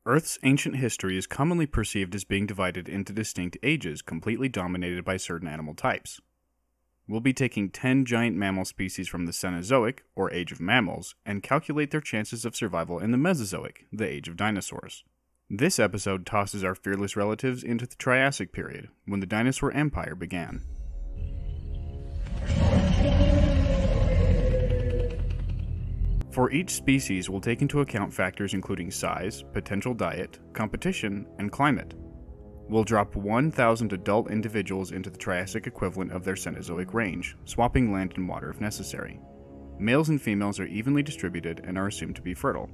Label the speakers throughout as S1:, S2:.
S1: Earth's ancient history is commonly perceived as being divided into distinct ages completely dominated by certain animal types. We'll be taking 10 giant mammal species from the Cenozoic, or Age of Mammals, and calculate their chances of survival in the Mesozoic, the Age of Dinosaurs. This episode tosses our fearless relatives into the Triassic Period, when the dinosaur empire began. For each species, we'll take into account factors including size, potential diet, competition, and climate. We'll drop 1,000 adult individuals into the Triassic equivalent of their Cenozoic range, swapping land and water if necessary. Males and females are evenly distributed and are assumed to be fertile.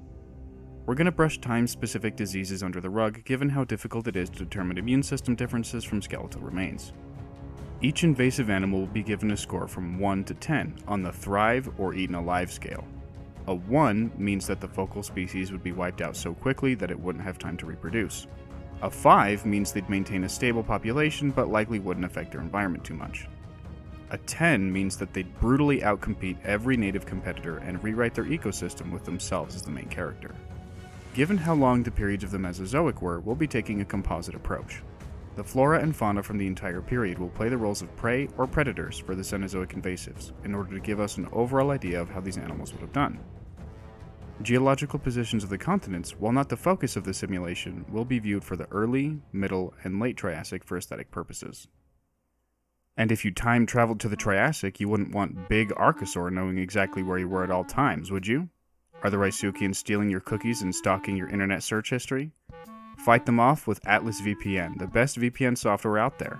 S1: We're going to brush time-specific diseases under the rug given how difficult it is to determine immune system differences from skeletal remains. Each invasive animal will be given a score from 1 to 10 on the Thrive or Eaten Alive scale. A 1 means that the focal species would be wiped out so quickly that it wouldn't have time to reproduce. A 5 means they'd maintain a stable population but likely wouldn't affect their environment too much. A 10 means that they'd brutally outcompete every native competitor and rewrite their ecosystem with themselves as the main character. Given how long the periods of the Mesozoic were, we'll be taking a composite approach. The flora and fauna from the entire period will play the roles of prey or predators for the Cenozoic invasives in order to give us an overall idea of how these animals would have done. Geological positions of the continents, while not the focus of the simulation, will be viewed for the early, middle, and late Triassic for aesthetic purposes. And if you time traveled to the Triassic, you wouldn't want big Archosaur knowing exactly where you were at all times, would you? Are the Risukians stealing your cookies and stalking your internet search history? Fight them off with Atlas VPN, the best VPN software out there.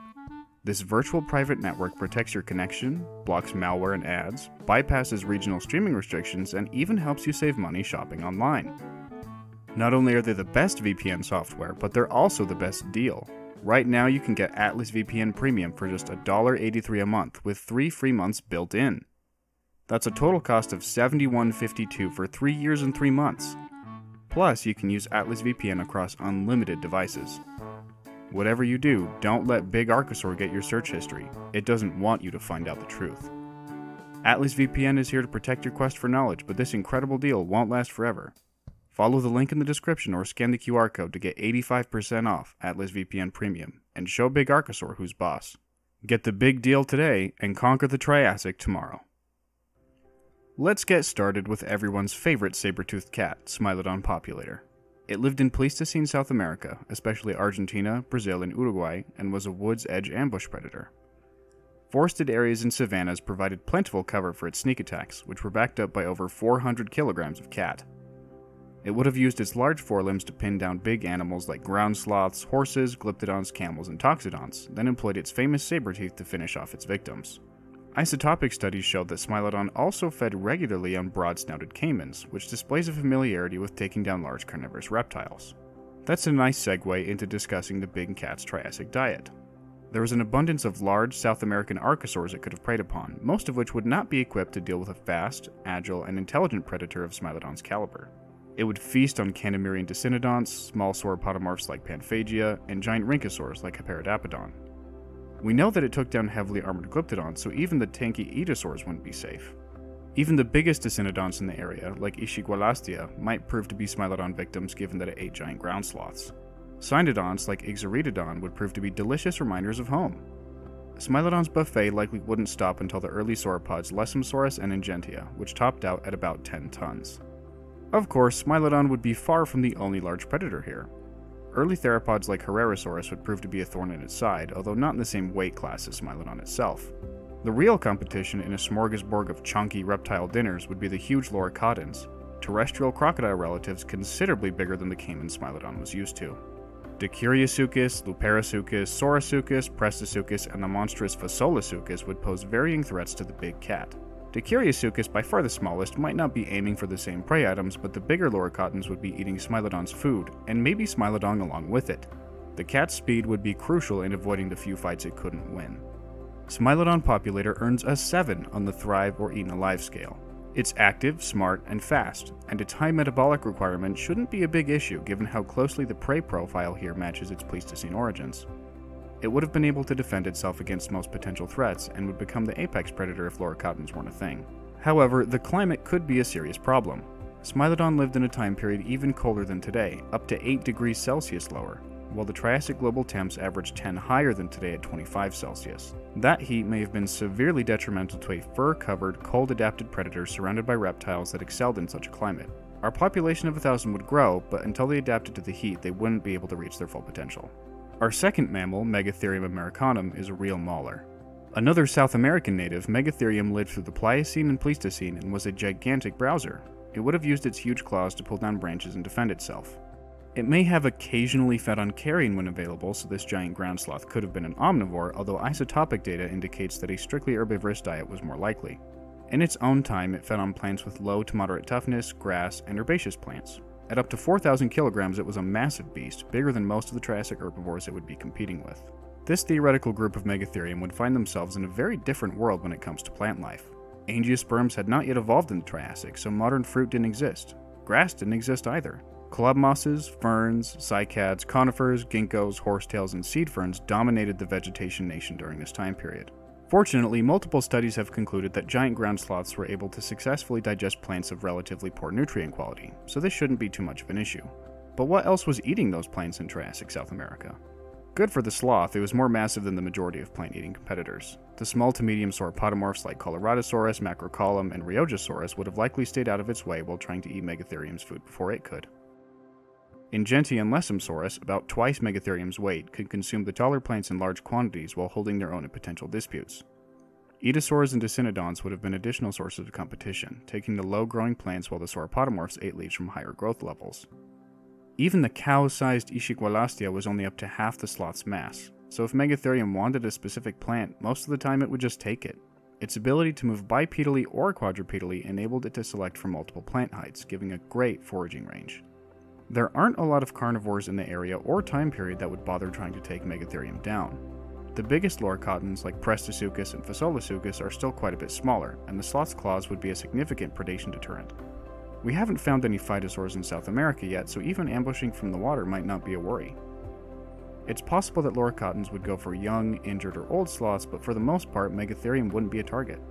S1: This virtual private network protects your connection, blocks malware and ads, bypasses regional streaming restrictions, and even helps you save money shopping online. Not only are they the best VPN software, but they're also the best deal. Right now you can get Atlas VPN Premium for just $1.83 a month with 3 free months built in. That's a total cost of $71.52 for 3 years and 3 months. Plus, you can use Atlas VPN across unlimited devices. Whatever you do, don't let Big Archosaur get your search history. It doesn't want you to find out the truth. Atlas VPN is here to protect your quest for knowledge, but this incredible deal won't last forever. Follow the link in the description or scan the QR code to get 85% off Atlas VPN Premium and show Big Archosaur who's boss. Get the big deal today and conquer the Triassic tomorrow. Let's get started with everyone's favorite saber-toothed cat, Smilodon populator. It lived in Pleistocene South America, especially Argentina, Brazil, and Uruguay, and was a woods edge ambush predator. Forested areas and savannas provided plentiful cover for its sneak attacks, which were backed up by over 400 kilograms of cat. It would have used its large forelimbs to pin down big animals like ground sloths, horses, glyptodons, camels, and toxodons, then employed its famous saber teeth to finish off its victims. Isotopic studies showed that Smilodon also fed regularly on broad-snouted caimans, which displays a familiarity with taking down large carnivorous reptiles. That's a nice segue into discussing the big cat's Triassic diet. There was an abundance of large South American archosaurs it could have preyed upon, most of which would not be equipped to deal with a fast, agile, and intelligent predator of Smilodon's caliber. It would feast on Canamerian Dicynodonts, small sauropodomorphs like Panphagia, and giant rhynchosaurs like Hyperodapodon. We know that it took down heavily armored glyptodons, so even the tanky Edosaurs wouldn't be safe. Even the biggest Dicynodonts in the area, like Ischigualastia, might prove to be Smilodon victims given that it ate giant ground sloths. Cynodonts like Ixoritodon would prove to be delicious reminders of home. Smilodon's buffet likely wouldn't stop until the early sauropods Lesomsaurus and Ingentia, which topped out at about 10 tons. Of course, Smilodon would be far from the only large predator here. Early theropods like Herrerasaurus would prove to be a thorn in its side, although not in the same weight class as Smilodon itself. The real competition in a smorgasbord of chunky reptile dinners would be the huge Loricodons, terrestrial crocodile relatives considerably bigger than the caiman Smilodon was used to. Dicuriasuchus, Luperasuchus, Saurasuchus, Prestasuchus, and the monstrous Fasolasuchus would pose varying threats to the big cat. Dicuriasuchus, by far the smallest, might not be aiming for the same prey items, but the bigger Loricodons would be eating Smilodon's food, and maybe Smilodon along with it. The cat's speed would be crucial in avoiding the few fights it couldn't win. Smilodon populator earns a 7 on the Thrive or Eaten Alive scale. It's active, smart, and fast, and its high metabolic requirement shouldn't be a big issue given how closely the prey profile here matches its Pleistocene origins. It would have been able to defend itself against most potential threats and would become the apex predator if Loricodons weren't a thing. However, the climate could be a serious problem. Smilodon lived in a time period even colder than today, up to 8 degrees Celsius lower, while the Triassic global temps averaged 10 higher than today at 25 Celsius. That heat may have been severely detrimental to a fur-covered, cold-adapted predator surrounded by reptiles that excelled in such a climate. Our population of 1,000 would grow, but until they adapted to the heat, they wouldn't be able to reach their full potential. Our second mammal, Megatherium americanum, is a real mauler. Another South American native, Megatherium lived through the Pliocene and Pleistocene and was a gigantic browser. It would have used its huge claws to pull down branches and defend itself. It may have occasionally fed on carrion when available, so this giant ground sloth could have been an omnivore, although isotopic data indicates that a strictly herbivorous diet was more likely. In its own time, it fed on plants with low to moderate toughness, grass, and herbaceous plants. At up to 4,000 kilograms, it was a massive beast, bigger than most of the Triassic herbivores it would be competing with. This theoretical group of Megatherium would find themselves in a very different world when it comes to plant life. Angiosperms had not yet evolved in the Triassic, so modern fruit didn't exist. Grass didn't exist either. Club mosses, ferns, cycads, conifers, ginkgos, horsetails, and seed ferns dominated the vegetation nation during this time period. Fortunately, multiple studies have concluded that giant ground sloths were able to successfully digest plants of relatively poor nutrient quality, so this shouldn't be too much of an issue. But what else was eating those plants in Triassic South America? Good for the sloth, it was more massive than the majority of plant-eating competitors. The small to medium sauropodomorphs like Coloratosaurus, Macrocolum, and Rheogosaurus would have likely stayed out of its way while trying to eat Megatherium's food before it could. Ingenti and Lesomsaurus, about twice Megatherium's weight, could consume the taller plants in large quantities while holding their own in potential disputes. Edosaurs and Cenodons would have been additional sources of competition, taking the low-growing plants while the sauropodomorphs ate leaves from higher growth levels. Even the cow-sized Ischigualastia was only up to half the sloth's mass, so if Megatherium wanted a specific plant, most of the time it would just take it. Its ability to move bipedally or quadrupedally enabled it to select from multiple plant heights, giving a great foraging range. There aren't a lot of carnivores in the area or time period that would bother trying to take Megatherium down. The biggest loricotans like Prehistoric and Physolopsuchus are still quite a bit smaller, and the sloth's claws would be a significant predation deterrent. We haven't found any phytosaurs in South America yet, so even ambushing from the water might not be a worry. It's possible that loricotans would go for young, injured, or old sloths, but for the most part, Megatherium wouldn't be a target.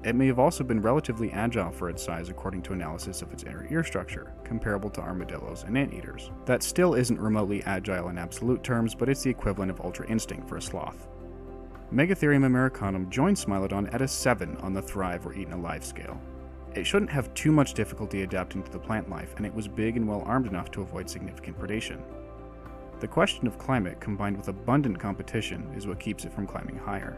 S1: It may have also been relatively agile for its size according to analysis of its inner ear structure, comparable to armadillos and anteaters. That still isn't remotely agile in absolute terms, but it's the equivalent of ultra instinct for a sloth. Megatherium americanum joined Smilodon at a 7 on the Thrive or Eaten Alive scale. It shouldn't have too much difficulty adapting to the plant life, and it was big and well armed enough to avoid significant predation. The question of climate combined with abundant competition is what keeps it from climbing higher.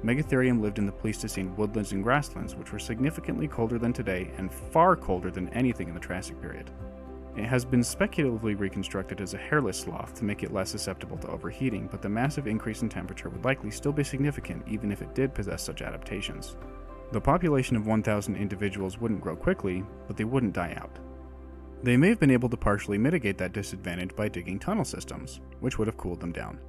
S1: Megatherium lived in the Pleistocene woodlands and grasslands, which were significantly colder than today and far colder than anything in the Triassic period. It has been speculatively reconstructed as a hairless sloth to make it less susceptible to overheating, but the massive increase in temperature would likely still be significant even if it did possess such adaptations. The population of 1,000 individuals wouldn't grow quickly, but they wouldn't die out. They may have been able to partially mitigate that disadvantage by digging tunnel systems, which would have cooled them down.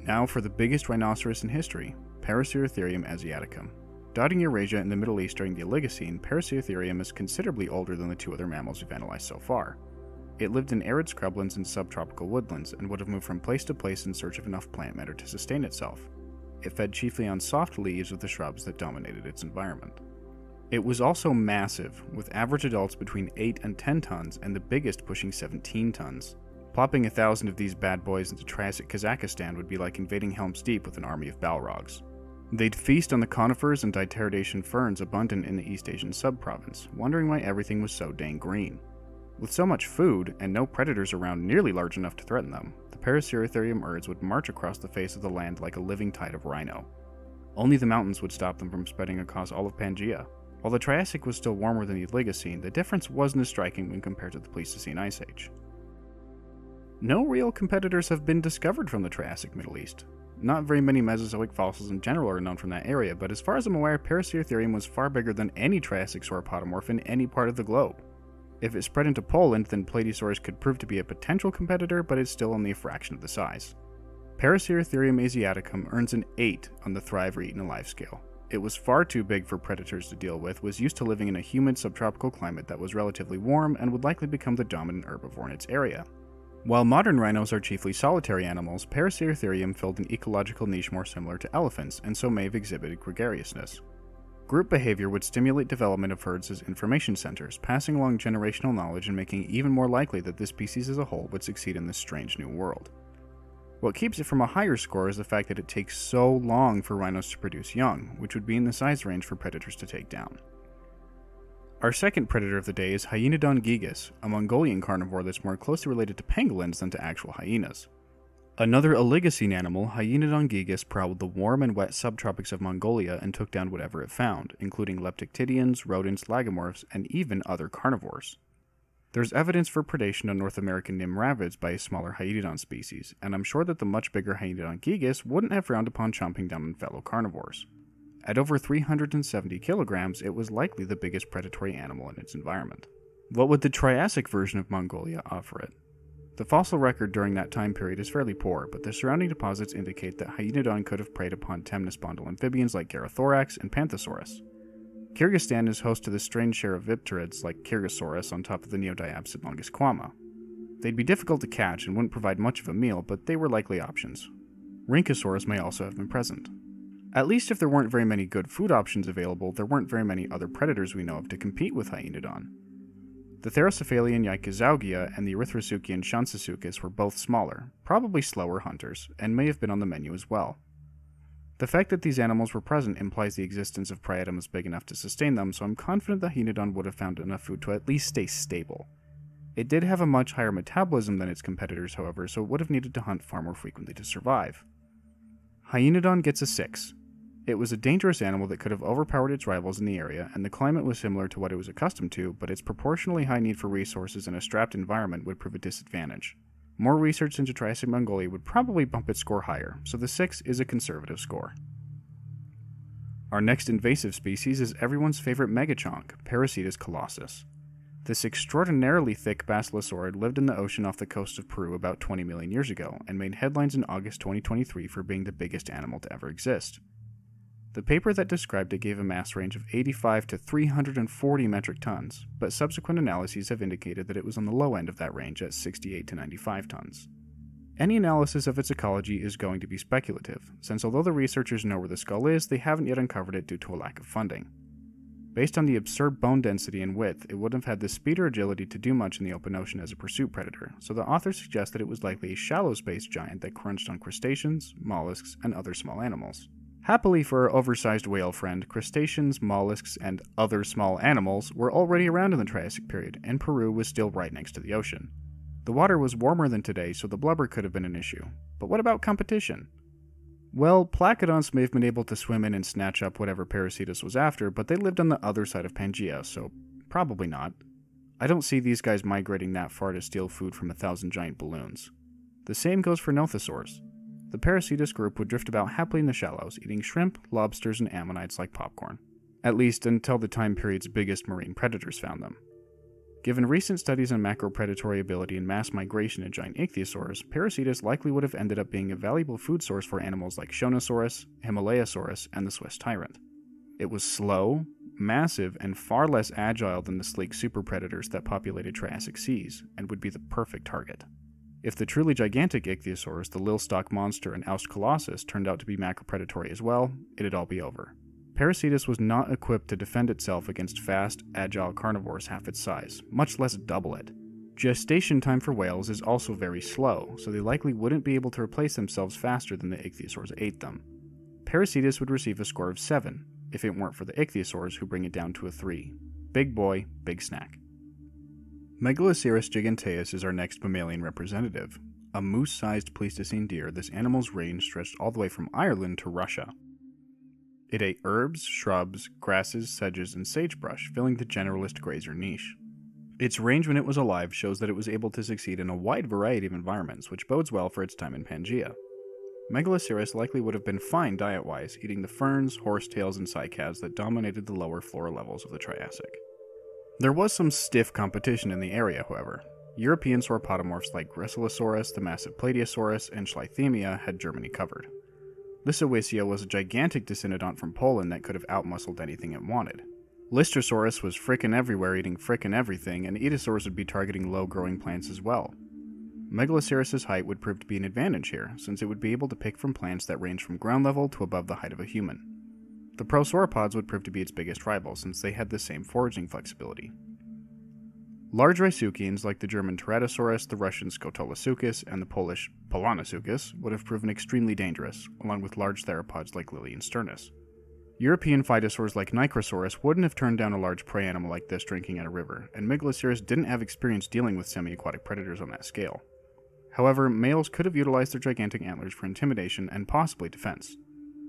S1: Now for the biggest rhinoceros in history, Paraceratherium asiaticum. Dotting Eurasia and the Middle East during the Oligocene, Paraceratherium is considerably older than the two other mammals we've analyzed so far. It lived in arid scrublands and subtropical woodlands and would have moved from place to place in search of enough plant matter to sustain itself. It fed chiefly on soft leaves of the shrubs that dominated its environment. It was also massive, with average adults between 8 and 10 tons and the biggest pushing 17 tons. Plopping 1,000 of these bad boys into Triassic Kazakhstan would be like invading Helm's Deep with an army of Balrogs. They'd feast on the conifers and dipterodacea ferns abundant in the East Asian subprovince, wondering why everything was so dang green. With so much food, and no predators around nearly large enough to threaten them, the Paraceratherium herds would march across the face of the land like a living tide of rhino. Only the mountains would stop them from spreading across all of Pangaea. While the Triassic was still warmer than the Oligocene, the difference wasn't as striking when compared to the Pleistocene Ice Age. No real competitors have been discovered from the Triassic Middle East. Not very many Mesozoic fossils in general are known from that area, but as far as I'm aware, Paraceratherium was far bigger than any Triassic sauropodomorph in any part of the globe. If it spread into Poland, then Plateosaurus could prove to be a potential competitor, but it's still only a fraction of the size. Paraceratherium asiaticum earns an 8 on the Thrive or Eaten Alive scale. It was far too big for predators to deal with, was used to living in a humid subtropical climate that was relatively warm, and would likely become the dominant herbivore in its area. While modern rhinos are chiefly solitary animals, Paraceratherium filled an ecological niche more similar to elephants, and so may have exhibited gregariousness. Group behavior would stimulate development of herds as information centers, passing along generational knowledge and making it even more likely that this species as a whole would succeed in this strange new world. What keeps it from a higher score is the fact that it takes so long for rhinos to produce young, which would be in the size range for predators to take down. Our second predator of the day is Hyaenodon gigas, a Mongolian carnivore that's more closely related to pangolins than to actual hyenas. Another Oligocene animal, Hyaenodon gigas prowled the warm and wet subtropics of Mongolia and took down whatever it found, including leptictidians, rodents, lagomorphs, and even other carnivores. There's evidence for predation on North American nimravids by a smaller Hyaenodon species, and I'm sure that the much bigger Hyaenodon gigas wouldn't have frowned upon chomping down on fellow carnivores. At over 370 kilograms, it was likely the biggest predatory animal in its environment. What would the Triassic version of Mongolia offer it? The fossil record during that time period is fairly poor, but the surrounding deposits indicate that Hyaenodon could have preyed upon temnospondyl amphibians like Garothorax and Panthosaurus. Kyrgyzstan is host to the strange share of vipterids like Kyrgosaurus on top of the neodiapsid Longisquama. They'd be difficult to catch and wouldn't provide much of a meal, but they were likely options. Rhynchosaurus may also have been present. At least if there weren't very many good food options available, there weren't very many other predators we know of to compete with Hyaenodon. The Therocephalian Yaikazaugia and the Erythrosuchian Shansasaurus were both smaller, probably slower hunters, and may have been on the menu as well. The fact that these animals were present implies the existence of prey items big enough to sustain them, so I'm confident that Hyaenodon would have found enough food to at least stay stable. It did have a much higher metabolism than its competitors, however, so it would have needed to hunt far more frequently to survive. Hyaenodon gets a 6. It was a dangerous animal that could have overpowered its rivals in the area, and the climate was similar to what it was accustomed to, but its proportionally high need for resources in a strapped environment would prove a disadvantage. More research into Triassic Mongolia would probably bump its score higher, so the 6 is a conservative score. Our next invasive species is everyone's favorite megachonk, Perucetus colossus. This extraordinarily thick basilosaurid lived in the ocean off the coast of Peru about 20 million years ago, and made headlines in August 2023 for being the biggest animal to ever exist. The paper that described it gave a mass range of 85 to 340 metric tons, but subsequent analyses have indicated that it was on the low end of that range at 68 to 95 tons. Any analysis of its ecology is going to be speculative, since although the researchers know where the skull is, they haven't yet uncovered it due to a lack of funding. Based on the absurd bone density and width, it wouldn't have had the speed or agility to do much in the open ocean as a pursuit predator, so the authors suggest that it was likely a shallow space giant that crunched on crustaceans, mollusks, and other small animals. Happily for our oversized whale friend, crustaceans, mollusks, and other small animals were already around in the Triassic period, and Peru was still right next to the ocean. The water was warmer than today, so the blubber could have been an issue. But what about competition? Well, placoodonts may have been able to swim in and snatch up whatever Perucetus was after, but they lived on the other side of Pangaea, so probably not. I don't see these guys migrating that far to steal food from 1,000 giant balloons. The same goes for Nothosaurs. The Perucetus group would drift about happily in the shallows, eating shrimp, lobsters, and ammonites like popcorn. At least until the time period's biggest marine predators found them. Given recent studies on macropredatory ability and mass migration in giant ichthyosaurs, Perucetus likely would have ended up being a valuable food source for animals like Cenozoic, Himalayasaurus, and the Swiss tyrant. It was slow, massive, and far less agile than the sleek super predators that populated Triassic seas, and would be the perfect target. If the truly gigantic ichthyosaurs, the Lilstock monster and Aust colossus, turned out to be macropredatory as well, it'd all be over. Perucetus was not equipped to defend itself against fast, agile carnivores half its size, much less double it. Gestation time for whales is also very slow, so they likely wouldn't be able to replace themselves faster than the ichthyosaurs ate them. Perucetus would receive a score of 7, if it weren't for the ichthyosaurs who bring it down to a 3. Big boy, big snack. Megaloceros giganteus is our next mammalian representative. A moose-sized Pleistocene deer, this animal's range stretched all the way from Ireland to Russia. It ate herbs, shrubs, grasses, sedges, and sagebrush, filling the generalist grazer niche. Its range when it was alive shows that it was able to succeed in a wide variety of environments, which bodes well for its time in Pangaea. Megaloceros likely would have been fine diet-wise, eating the ferns, horsetails, and cycads that dominated the lower flora levels of the Triassic. There was some stiff competition in the area, however. European sauropodomorphs like Gracillosaurus, the massive Plateosaurus, and Schleithemia had Germany covered. Lysowicia was a gigantic descendant from Poland that could have outmuscled anything it wanted. Lystrosaurus was frickin' everywhere eating frickin' everything, and Etosaurus would be targeting low-growing plants as well. Megaloceros' height would prove to be an advantage here, since it would be able to pick from plants that range from ground level to above the height of a human. The prosauropods would prove to be its biggest rival since they had the same foraging flexibility. Large Rhizokians like the German Tyrannosaurus, the Russian Scotolosuchus, and the Polish Polanosuchus would have proven extremely dangerous, along with large theropods like Liliensternus. European phytosaurs like Nicrosaurus wouldn't have turned down a large prey animal like this drinking at a river, and Megaloceros didn't have experience dealing with semi-aquatic predators on that scale. However, males could have utilized their gigantic antlers for intimidation and possibly defense.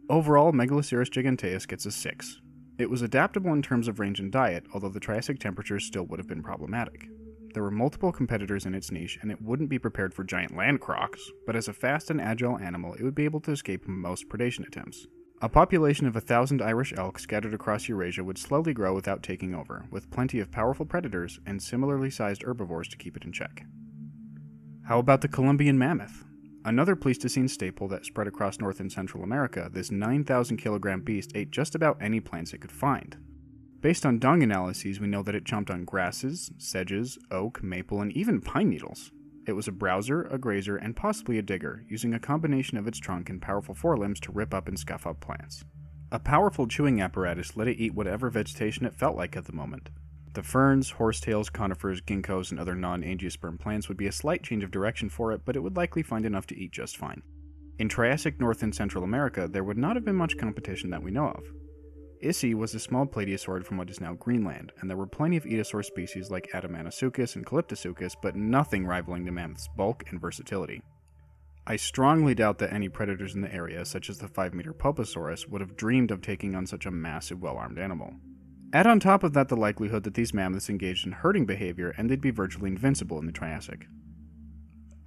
S1: Overall, Megaloceros giganteus gets a 6. It was adaptable in terms of range and diet, although the Triassic temperatures still would have been problematic. There were multiple competitors in its niche, and it wouldn't be prepared for giant land crocs, but as a fast and agile animal, it would be able to escape most predation attempts. A population of 1,000 Irish elk scattered across Eurasia would slowly grow without taking over, with plenty of powerful predators and similarly sized herbivores to keep it in check. How about the Columbian mammoth? Another Pleistocene staple that spread across North and Central America, this 9,000 kilogram beast ate just about any plants it could find. Based on dung analyses, we know that it chomped on grasses, sedges, oak, maple, and even pine needles. It was a browser, a grazer, and possibly a digger, using a combination of its trunk and powerful forelimbs to rip up and scuff up plants. A powerful chewing apparatus let it eat whatever vegetation it felt like at the moment. The ferns, horsetails, conifers, ginkgos, and other non-angiosperm plants would be a slight change of direction for it, but it would likely find enough to eat just fine. In Triassic North and Central America, there would not have been much competition that we know of. Issy was a small plesiosaurid from what is now Greenland, and there were plenty of etosaur species like Atomanosuchus and Calyptosuchus, but nothing rivaling the mammoth's bulk and versatility. I strongly doubt that any predators in the area, such as the 5-meter Poposaurus, would have dreamed of taking on such a massive, well-armed animal. Add on top of that the likelihood that these mammoths engaged in herding behavior, and they'd be virtually invincible in the Triassic.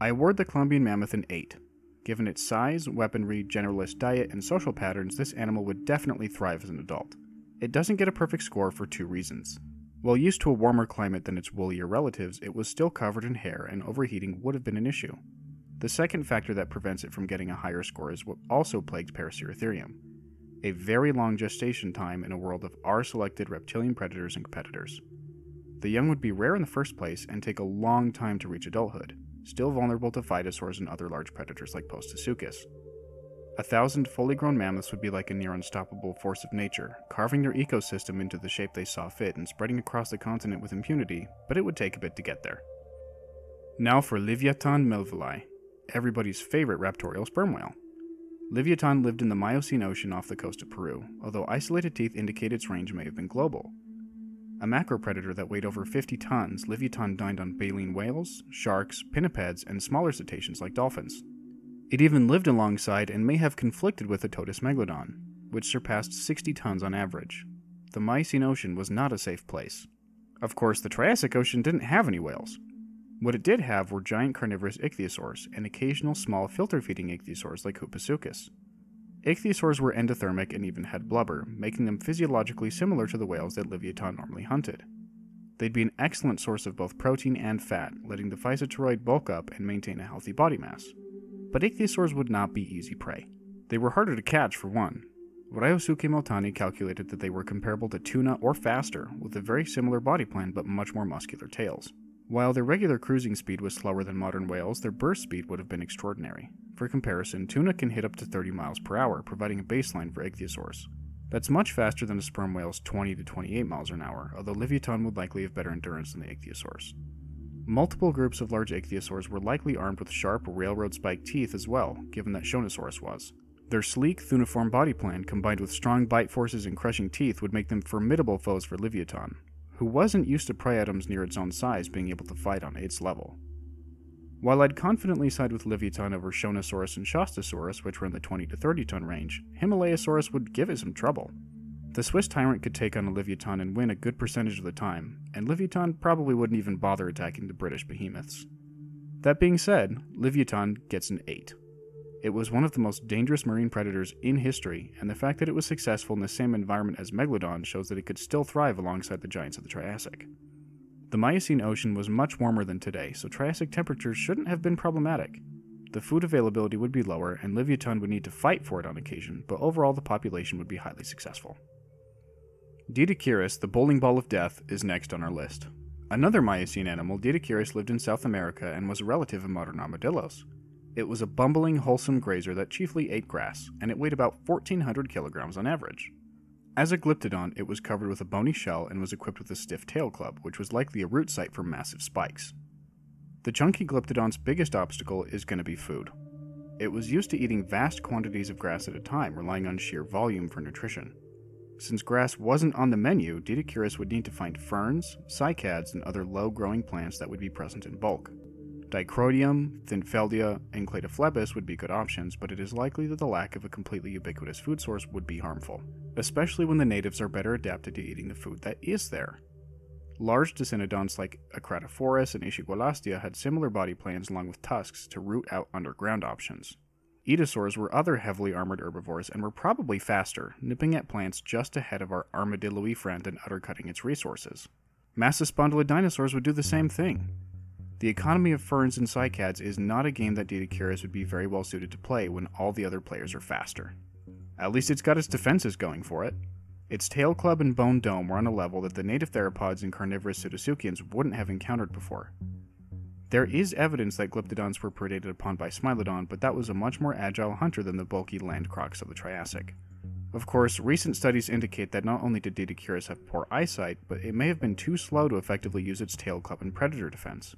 S1: I award the Columbian mammoth an 8. Given its size, weaponry, generalist diet, and social patterns, this animal would definitely thrive as an adult. It doesn't get a perfect score for 2 reasons. While used to a warmer climate than its woollier relatives, it was still covered in hair, and overheating would have been an issue. The second factor that prevents it from getting a higher score is what also plagued Paraceratherium: a very long gestation time in a world of R-selected reptilian predators and competitors. The young would be rare in the first place and take a long time to reach adulthood, still vulnerable to phytosaurs and other large predators like Postosuchus. 1,000 fully grown mammoths would be like a near unstoppable force of nature, carving their ecosystem into the shape they saw fit and spreading across the continent with impunity, but it would take a bit to get there. Now for Livyatan melvillei, everybody's favorite raptorial sperm whale. Livyatan lived in the Miocene Ocean off the coast of Peru, although isolated teeth indicate its range may have been global. A macropredator that weighed over 50 tons, Livyatan dined on baleen whales, sharks, pinnipeds, and smaller cetaceans like dolphins. It even lived alongside and may have conflicted with the Totus Megalodon, which surpassed 60 tons on average. The Miocene Ocean was not a safe place. Of course, the Triassic Ocean didn't have any whales. What it did have were giant carnivorous ichthyosaurs and occasional small filter-feeding ichthyosaurs like Hooposuchus. Ichthyosaurs were endothermic and even had blubber, making them physiologically similar to the whales that Livyatan normally hunted. They'd be an excellent source of both protein and fat, letting the physeteroid bulk up and maintain a healthy body mass. But ichthyosaurs would not be easy prey. They were harder to catch, for one. Ryosuke Multani calculated that they were comparable to tuna or faster, with a very similar body plan but much more muscular tails. While their regular cruising speed was slower than modern whales, their burst speed would have been extraordinary. For comparison, tuna can hit up to 30 miles per hour, providing a baseline for ichthyosaurs. That's much faster than a sperm whale's 20 to 28 miles an hour, although Livyatan would likely have better endurance than the ichthyosaurs. Multiple groups of large ichthyosaurs were likely armed with sharp, railroad-spiked teeth as well, given that Cenozoic was. Their sleek, thuniform body plan, combined with strong bite forces and crushing teeth, would make them formidable foes for Livyatan, who wasn't used to prey items near its own size being able to fight on its level. While I'd confidently side with Livyatan over Cenozoic and Shastasaurus, which were in the 20 to 30 ton range, Himalayasaurus would give it some trouble. The Swiss tyrant could take on a Livyatan and win a good percentage of the time, and Livyatan probably wouldn't even bother attacking the British behemoths. That being said, Livyatan gets an 8. It was one of the most dangerous marine predators in history, and the fact that it was successful in the same environment as Megalodon shows that it could still thrive alongside the giants of the Triassic. The Miocene Ocean was much warmer than today, so Triassic temperatures shouldn't have been problematic. The food availability would be lower, and Livyatan would need to fight for it on occasion, but overall the population would be highly successful. Dinosaurus, the bowling ball of death, is next on our list. Another Miocene animal, Dinosaurus lived in South America and was a relative of modern armadillos. It was a bumbling, wholesome grazer that chiefly ate grass, and it weighed about 1,400 kilograms on average. As a glyptodon, it was covered with a bony shell and was equipped with a stiff tail club, which was likely a root site for massive spikes. The chunky glyptodon's biggest obstacle is going to be food. It was used to eating vast quantities of grass at a time, relying on sheer volume for nutrition. Since grass wasn't on the menu, Dinosaurs would need to find ferns, cycads, and other low-growing plants that would be present in bulk. Dicrodium, Thinfeldia, and Cladophlebis would be good options, but it is likely that the lack of a completely ubiquitous food source would be harmful, especially when the natives are better adapted to eating the food that is there. Large Dicynodonts like Acratophorus and Ischigualastia had similar body plans along with tusks to root out underground options. Edosaurs were other heavily armored herbivores and were probably faster, nipping at plants just ahead of our armadillo-y friend and undercutting its resources. Massospondylid dinosaurs would do the same thing. The economy of ferns and cycads is not a game that Dinosaurs would be very well suited to play when all the other players are faster. At least it's got its defenses going for it. Its tail club and bone dome were on a level that the native theropods and carnivorous pseudoseuchians wouldn't have encountered before. There is evidence that glyptodons were predated upon by Smilodon, but that was a much more agile hunter than the bulky land crocs of the Triassic. Of course, recent studies indicate that not only did Dinosaurs have poor eyesight, but it may have been too slow to effectively use its tail club and predator defense.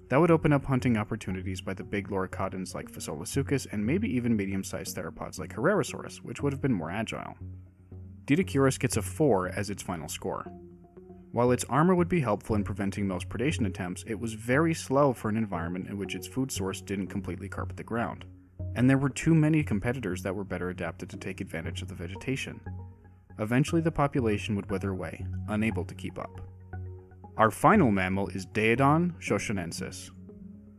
S1: That would open up hunting opportunities by the big loricodons like Phaseolasuchus and maybe even medium-sized theropods like Herrerasaurus, which would have been more agile. Dinosaurs gets a 4 as its final score. While its armor would be helpful in preventing most predation attempts, it was very slow for an environment in which its food source didn't completely carpet the ground. And there were too many competitors that were better adapted to take advantage of the vegetation. Eventually the population would wither away, unable to keep up. Our final mammal is Daedon shoshonensis.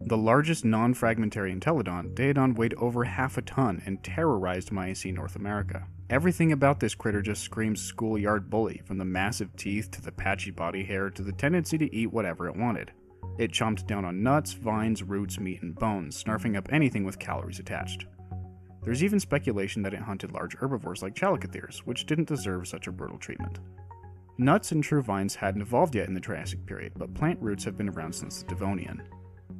S1: The largest non-fragmentary entelodon, Daedon weighed over half a ton and terrorized Miocene North America. Everything about this critter just screams schoolyard bully, from the massive teeth to the patchy body hair to the tendency to eat whatever it wanted. It chomped down on nuts, vines, roots, meat, and bones, snarfing up anything with calories attached. There's even speculation that it hunted large herbivores like chalicotheres, which didn't deserve such a brutal treatment. Nuts and true vines hadn't evolved yet in the Triassic period, but plant roots have been around since the Devonian.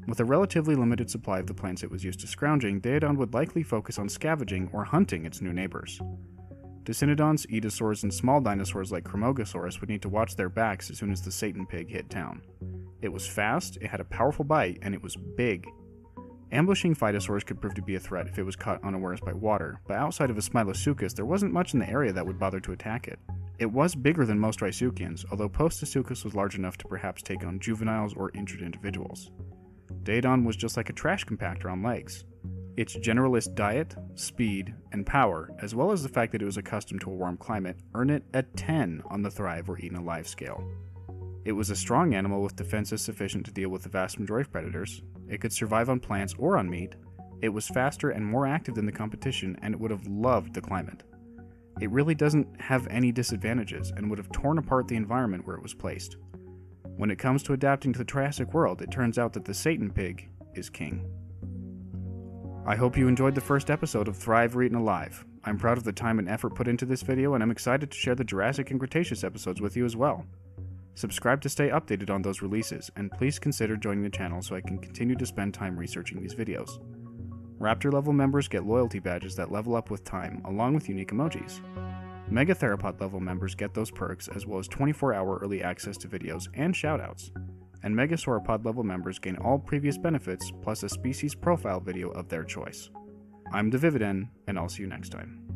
S1: With a relatively limited supply of the plants it was used to scrounging, Daedon would likely focus on scavenging or hunting its new neighbors. Dicynodons, Edosaurs, and small dinosaurs like Cremogosaurus would need to watch their backs as soon as the Satan pig hit town. It was fast, it had a powerful bite, and it was big. Ambushing Phytosaurs could prove to be a threat if it was caught unawares by water, but outside of a Smilodon, there wasn't much in the area that would bother to attack it. It was bigger than most Rhizoceans, although Postasuchus was large enough to perhaps take on juveniles or injured individuals. Daedon was just like a trash compactor on legs. Its generalist diet, speed, and power, as well as the fact that it was accustomed to a warm climate, earned it a 10 on the Thrive or Eaten Alive scale. It was a strong animal with defenses sufficient to deal with the vast majority of predators. It could survive on plants or on meat. It was faster and more active than the competition, and it would have loved the climate. It really doesn't have any disadvantages and would have torn apart the environment where it was placed. When it comes to adapting to the Triassic world, it turns out that the Satan pig is king. I hope you enjoyed the first episode of Thrive or Eaten Alive. I'm proud of the time and effort put into this video, and I'm excited to share the Jurassic and Cretaceous episodes with you as well. Subscribe to stay updated on those releases, and please consider joining the channel so I can continue to spend time researching these videos. Raptor level members get loyalty badges that level up with time, along with unique emojis. Megatheropod level members get those perks, as well as 24-hour early access to videos and shoutouts. And Megasauropod level members gain all previous benefits, plus a species profile video of their choice. I'm the Vividan, and I'll see you next time.